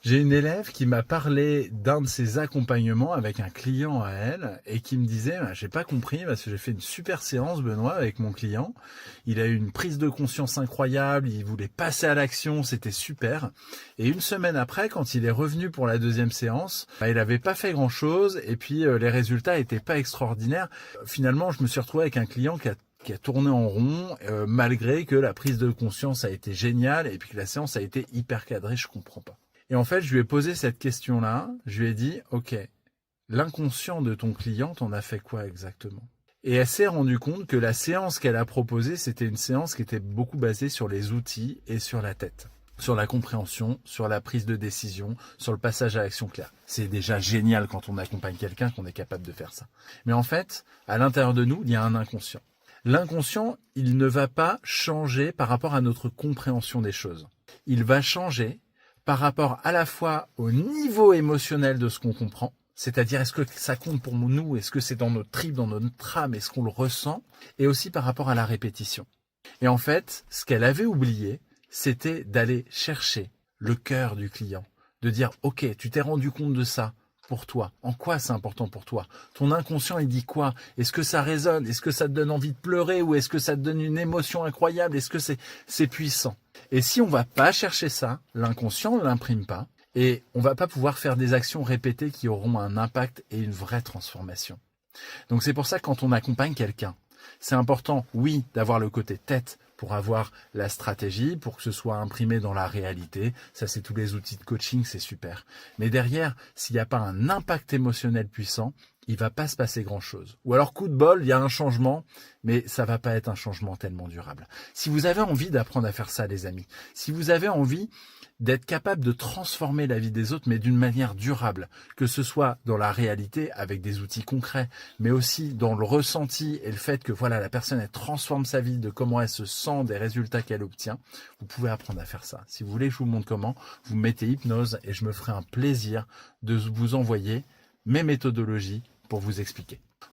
J'ai une élève qui m'a parlé d'un de ses accompagnements avec un client à elle et qui me disait j'ai pas compris parce que j'ai fait une super séance, Benoît, avec mon client. Il a eu une prise de conscience incroyable, il voulait passer à l'action, c'était super. Et une semaine après, quand il est revenu pour la deuxième séance, il avait pas fait grand chose et puis les résultats étaient pas extraordinaires. Finalement, je me suis retrouvé avec un client qui a tourné en rond, malgré que la prise de conscience a été géniale et puis que la séance a été hyper cadrée, je comprends pas. Et en fait, je lui ai posé cette question-là. Je lui ai dit, OK, l'inconscient de ton client t'en a fait quoi exactement? Et elle s'est rendue compte que la séance qu'elle a proposée, c'était une séance qui était beaucoup basée sur les outils et sur la tête, sur la compréhension, sur la prise de décision, sur le passage à l'action claire. C'est déjà génial quand on accompagne quelqu'un qu'on est capable de faire ça. Mais en fait, à l'intérieur de nous, il y a un inconscient. L'inconscient, il ne va pas changer par rapport à notre compréhension des choses. Il va changer par rapport à la fois au niveau émotionnel de ce qu'on comprend, c'est-à-dire est-ce que ça compte pour nous, est-ce que c'est dans notre tripes, dans notre âme, est-ce qu'on le ressent, et aussi par rapport à la répétition. Et en fait, ce qu'elle avait oublié, c'était d'aller chercher le cœur du client, de dire ok, tu t'es rendu compte de ça pour toi, en quoi c'est important pour toi? Ton inconscient il dit quoi? Est-ce que ça résonne? Est-ce que ça te donne envie de pleurer ou est-ce que ça te donne une émotion incroyable? Est-ce que c'est puissant? Et si on va pas chercher ça, l'inconscient ne l'imprime pas et on va pas pouvoir faire des actions répétées qui auront un impact et une vraie transformation. Donc c'est pour ça que quand on accompagne quelqu'un, c'est important, oui, d'avoir le côté tête pour avoir la stratégie, pour que ce soit imprimé dans la réalité. Ça, c'est tous les outils de coaching, c'est super. Mais derrière, s'il n'y a pas un impact émotionnel puissant, il va pas se passer grand-chose. Ou alors, coup de bol, il y a un changement, mais ça va pas être un changement tellement durable. Si vous avez envie d'apprendre à faire ça, les amis, si vous avez envie d'être capable de transformer la vie des autres, mais d'une manière durable, que ce soit dans la réalité avec des outils concrets, mais aussi dans le ressenti et le fait que voilà la personne elle transforme sa vie, de comment elle se sent, des résultats qu'elle obtient, vous pouvez apprendre à faire ça. Si vous voulez que je vous montre comment, vous mettez hypnose et je me ferai un plaisir de vous envoyer mes méthodologies pour vous expliquer.